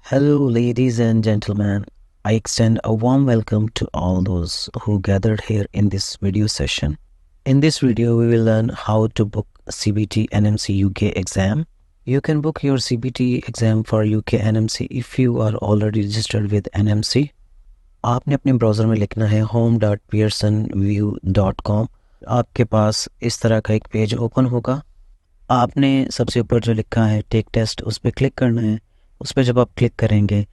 Hello, ladies and gentlemen. I extend a warm welcome to all those who gathered here in this video session. In this video, we will learn how to book CBT NMC UK exam. You can book your CBT exam for UK NMC if you are already registered with NMC. आपने अपने browser में लिखना है home.pearsonview.com। आपके पास इस तरह का एक पेज ओपन होगा। आपने सबसे ऊपर जो लिखा है टेक टेस्ट, उस पर क्लिक करना है। उस पर जब आप क्लिक करेंगे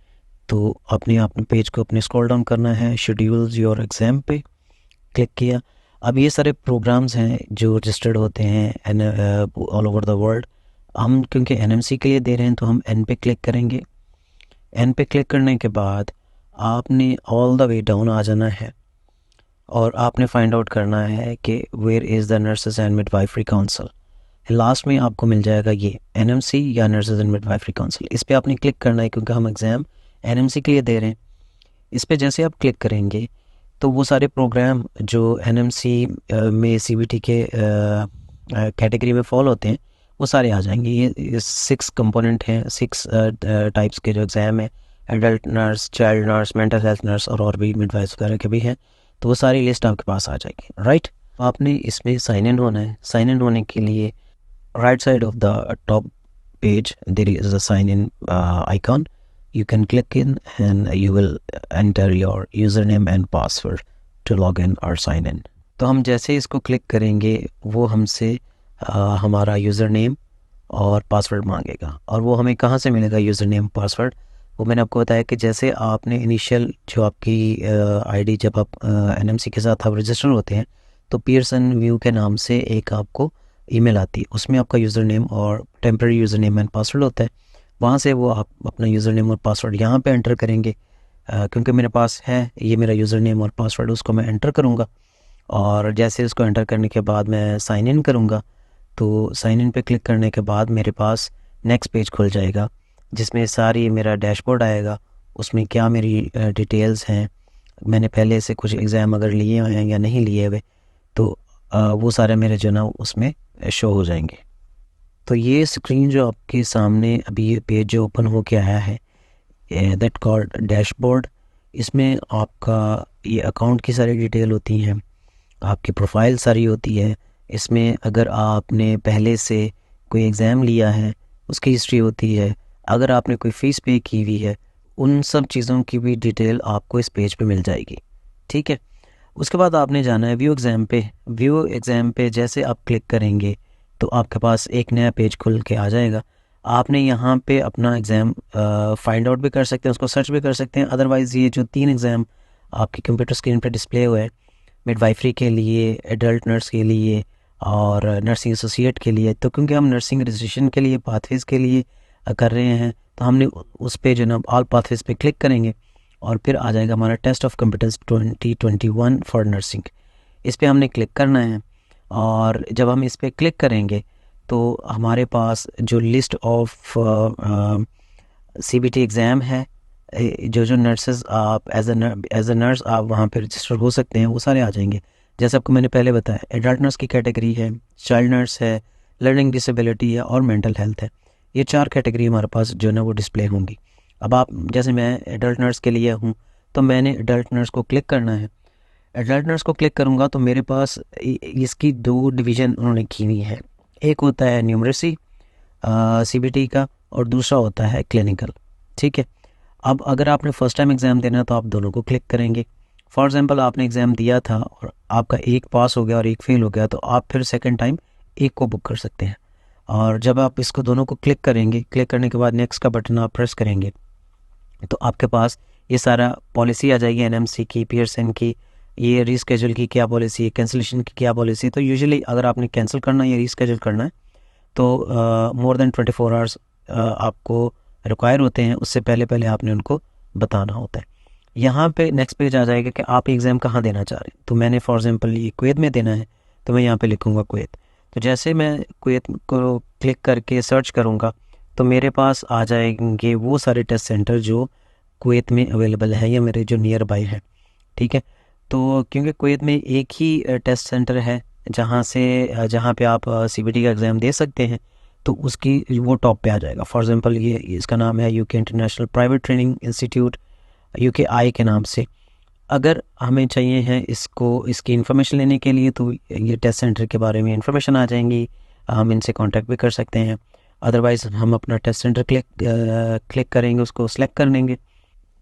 तो अपने पेज को अपने स्क्रॉल डाउन करना है, शेड्यूल्स योर एग्ज़ाम पे क्लिक किया। अब ये सारे प्रोग्राम्स हैं जो रजिस्टर्ड होते हैं ऑल ओवर द वर्ल्ड। हम क्योंकि एनएमसी के लिए दे रहे हैं तो हम एन पे क्लिक करेंगे। एन पे क्लिक करने के बाद आपने ऑल द वे डाउन आ जाना है और आपने फाइंड आउट करना है कि where is the nurses and midwifery council. Last में आपको मिल जाएगा ये एनएमसी या नर्सेस एंड मिडवाइफरी काउंसिल। इस पर आपने क्लिक करना है क्योंकि हम एग्ज़ाम एनएमसी के लिए दे रहे हैं। इस पर जैसे आप क्लिक करेंगे तो वो सारे प्रोग्राम जो एनएमसी में सीबीटी के कैटेगरी में फॉल होते हैं वो सारे आ जाएंगे। ये 6 कंपोनेंट हैं, 6 टाइप्स के जो एग्ज़ाम है, adult nurse, child nurse, mental health nurse और भी मिडवाइफ वगैरह के भी हैं। तो वो सारी लिस्ट आपके पास आ जाएगी, राइट। आपने इसमें साइन इन होना है। साइन इन होने के लिए right side of the top page there is a sign in icon. You can click in and you will enter your username and password to log in or sign in. तो हम जैसे इसको click करेंगे वो हमसे हमारा user name और password मांगेगा। और वो हमें कहाँ से मिलेगा यूज़र नेम पासवर्ड? वो मैंने आपको बताया कि जैसे आपने इनिशियल जो आपकी आईडी जब आप एनएमसी के साथ आप रजिस्टर होते हैं तो पियर्सन व्यू के नाम से एक आपको ईमेल आती है। उसमें आपका यूज़र नेम और temporary user name and password होता है। वहाँ से वो आप अपना यूज़र नेम और पासवर्ड यहाँ पे एंटर करेंगे। क्योंकि मेरे पास है ये मेरा यूज़र नेम और पासवर्ड, उसको मैं एंटर करूँगा। और जैसे उसको एंटर करने के बाद मैं साइन इन करूँगा तो साइन इन पे क्लिक करने के बाद मेरे पास नेक्स्ट पेज खुल जाएगा जिसमें सारी मेरा डैशबोर्ड आएगा। उसमें क्या मेरी डिटेल्स हैं, मैंने पहले से कुछ एग्ज़ाम अगर लिए हुए हैं या नहीं लिए हुए तो वो सारे मेरे जो ना उसमें शो हो जाएंगे। तो ये स्क्रीन जो आपके सामने अभी ये पेज जो ओपन हो के आया है दैट कॉल्ड डैशबोर्ड, इसमें आपका ये अकाउंट की सारी डिटेल होती हैं, आपकी प्रोफाइल सारी होती है। इसमें अगर आपने पहले से कोई एग्ज़ाम लिया है उसकी हिस्ट्री होती है, अगर आपने कोई फ़ीस पे की हुई है उन सब चीज़ों की भी डिटेल आपको इस पेज पे मिल जाएगी, ठीक है। उसके बाद आपने जाना है व्यू एग्ज़ाम पे। व्यू एग्ज़ाम पे जैसे आप क्लिक करेंगे तो आपके पास एक नया पेज खुल के आ जाएगा। आपने यहाँ पे अपना एग्ज़ाम फाइंड आउट भी कर सकते हैं, उसको सर्च भी कर सकते हैं। अदरवाइज़ ये जो 3 एग्ज़ाम आपकी कंप्यूटर स्क्रीन पे डिस्प्ले हुए हैं, मिडवाइफरी के लिए, एडल्ट नर्स के लिए और नर्सिंग एसोसिएट के लिए, तो क्योंकि हम नर्सिंग रजिस्ट्रेशन के लिए पाथवेज़ के लिए कर रहे हैं तो हमने उस पे जो ना ऑल पाथवेज़ पे क्लिक करेंगे और फिर आ जाएगा हमारा test of competence 2021 for nursing. इस पे हमने क्लिक करना है और जब हम इस पे क्लिक करेंगे तो हमारे पास जो लिस्ट ऑफ सीबीटी एग्ज़ाम है, जो नर्सेज आप एज अ नर्स आप वहाँ पे रजिस्टर हो सकते हैं वो सारे आ जाएंगे। जैसे आपको मैंने पहले बताया, एडल्ट नर्स की कैटेगरी है, चाइल्ड नर्स है, लर्निंग डिसेबिलिटी है और मेंटल हेल्थ है। ये 4 कैटेगरी हमारे पास जो ना वो डिस्प्ले होंगी। अब आप जैसे मैं एडल्ट नर्स के लिए हूँ तो मैंने एडल्ट नर्स को क्लिक करना है। एडल्ट नर्स को क्लिक करूँगा तो मेरे पास इसकी 2 डिवीज़न उन्होंने की हुई है। एक होता है न्यूमरेसी सीबीटी का और दूसरा होता है क्लिनिकल, ठीक है। अब अगर आपने फ़र्स्ट टाइम एग्ज़ाम देना है तो आप दोनों को क्लिक करेंगे। फॉर एग्ज़ाम्पल आपने एग्ज़ाम दिया था और आपका एक पास हो गया और एक फेल हो गया तो आप फिर सेकेंड टाइम एक को बुक कर सकते हैं। और जब आप इसको दोनों को क्लिक करेंगे, क्लिक करने के बाद नेक्स्ट का बटन आप प्रेस करेंगे तो आपके पास ये सारा पॉलिसी आ जाएगी एनएमसी की, पियर्सन की, ये रीस्केड्यूल की क्या पॉलिसी है, कैंसिलेशन की क्या पॉलिसी। तो यूजुअली अगर आपने कैंसिल करना है या रीस्केड्यूल करना है तो मोर देन 24 आवर्स आपको रिक्वायर होते हैं, उससे पहले पहले आपने उनको बताना होता है। यहाँ पे नेक्स्ट पेज आ जाएगा कि आप एग्ज़ाम कहाँ देना चाह रहे हैं। तो मैंने फॉर एग्जांपल ये कुवैत में देना है तो मैं यहाँ पे लिखूँगा कुवैत। तो जैसे मैं कुवैत को क्लिक करके सर्च करूँगा तो मेरे पास आ जाएंगे वो सारे टेस्ट सेंटर जो कुवैत में अवेलेबल है या मेरे जो नियर बाई है, ठीक है। तो क्योंकि कुवैत में एक ही टेस्ट सेंटर है जहाँ पे आप सीबीटी का एग्ज़ाम दे सकते हैं तो उसकी वो टॉप पे आ जाएगा। फॉर एग्जांपल ये इसका नाम है UK international private training institute, UKI के नाम से। अगर हमें चाहिए है इसकी इन्फॉर्मेशन लेने के लिए तो ये टेस्ट सेंटर के बारे में इन्फॉर्मेशन आ जाएंगी, हम इनसे कांटेक्ट भी कर सकते हैं। अदरवाइज़ हम अपना टेस्ट सेंटर क्लिक करेंगे, उसको सेलेक्ट कर लेंगे।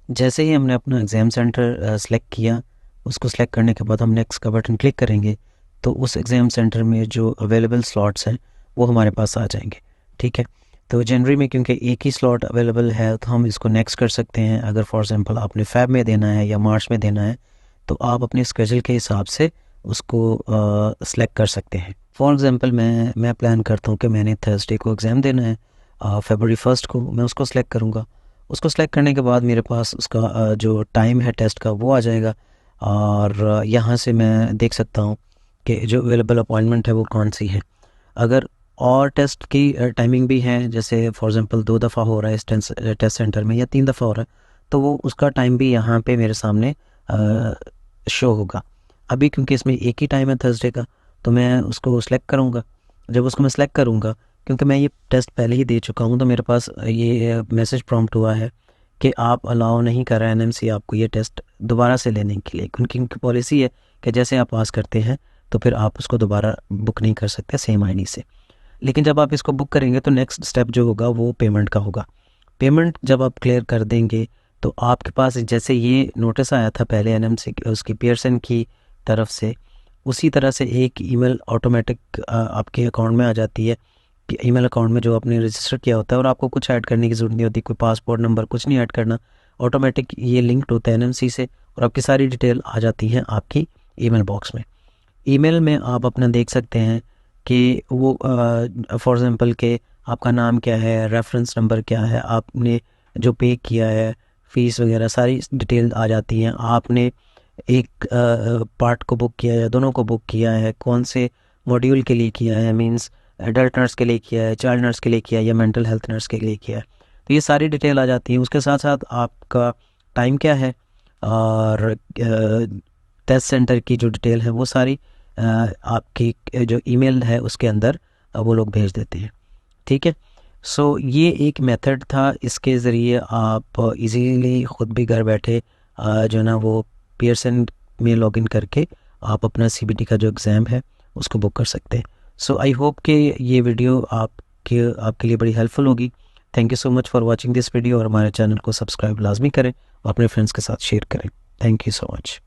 जैसे ही हमने अपना एग्ज़ाम सेंटर सेलेक्ट किया, उसको सेलेक्ट करने के बाद हम नेक्स्ट का बटन क्लिक करेंगे तो उस एग्ज़ाम सेंटर में जो अवेलेबल स्लॉट्स हैं वो हमारे पास आ जाएंगे। ठीक है, तो जनवरी में क्योंकि एक ही स्लॉट अवेलेबल है तो हम इसको नेक्स्ट कर सकते हैं। अगर फॉर एग्जांपल आपने फ़ेब में देना है या मार्च में देना है तो आप अपने स्केड्यूल के हिसाब से उसको सेलेक्ट कर सकते हैं। फॉर एग्जांपल मैं प्लान करता हूँ कि मैंने थर्सडे को एग्ज़ाम देना है, फरवरी 1 को मैं उसको सेलेक्ट करूँगा। उसको सेलेक्ट करने के बाद मेरे पास उसका जो टाइम है टेस्ट का वो आ जाएगा, और यहाँ से मैं देख सकता हूँ कि जो अवेलेबल अपॉइंटमेंट है वो कौन सी है। अगर और टेस्ट की टाइमिंग भी है, जैसे फॉर एग्जांपल 2 दफ़ा हो रहा है इस टेस्ट सेंटर में या 3 दफ़ा हो रहा है, तो वो उसका टाइम भी यहाँ पे मेरे सामने शो होगा। अभी क्योंकि इसमें एक ही टाइम है थर्सडे का, तो मैं उसको सेलेक्ट करूँगा। जब उसको मैं सेलेक्ट करूँगा, क्योंकि मैं ये टेस्ट पहले ही दे चुका हूँ, तो मेरे पास ये मैसेज प्रॉम्प्ट हुआ है कि आप अलाउ नहीं कर रहा है NMC आपको ये टेस्ट दोबारा से लेने के लिए, क्योंकि उनकी पॉलिसी है कि जैसे आप पास करते हैं तो फिर आप उसको दोबारा बुक नहीं कर सकते सेम ID से। लेकिन जब आप इसको बुक करेंगे तो नेक्स्ट स्टेप जो होगा वो पेमेंट का होगा। पेमेंट जब आप क्लियर कर देंगे तो आपके पास जैसे ये नोटिस आया था पहले NMC उसकी पियर्सन की तरफ से, उसी तरह से एक ईमेल ऑटोमेटिक आपके अकाउंट में आ जाती है। कि ईमेल अकाउंट में जो आपने रजिस्टर किया होता है, और आपको कुछ ऐड करने की ज़रूरत नहीं होती, कोई पासपोर्ट नंबर कुछ नहीं ऐड करना, ऑटोमेटिक ये लिंक्ड होता है NMC से और आपकी सारी डिटेल आ जाती हैं आपकी ईमेल बॉक्स में। ईमेल में आप अपना देख सकते हैं कि वो फॉर एग्जांपल के आपका नाम क्या है, रेफरेंस नंबर क्या है, आपने जो पे किया है, फ़ीस वगैरह सारी डिटेल आ जाती हैं। आपने एक पार्ट को बुक किया है, दोनों को बुक किया है, कौन से मॉड्यूल के लिए किया है, मींस एडल्ट नर्स के लिए किया है, चाइल्ड नर्स के लिए किया है या मेंटल हेल्थ नर्स के लिए किया है, तो ये सारी डिटेल आ जाती है। उसके साथ साथ आपका टाइम क्या है और टेस्ट सेंटर की जो डिटेल है वो सारी आपकी जो ईमेल है उसके अंदर वो लोग भेज देते हैं। ठीक है, सो ये एक मेथड था, इसके ज़रिए आप इजीली ख़ुद भी घर बैठे जो ना वो पियर्सन में लॉगिन करके आप अपना CBT का जो एग्ज़ाम है उसको बुक कर सकते हैं। सो आई होप कि ये वीडियो आपके लिए बड़ी हेल्पफुल होगी। Thank you so much for watching this video, और हमारे चैनल को सब्सक्राइब लाजमी करें और अपने फ्रेंड्स के साथ शेयर करें। Thank you so much.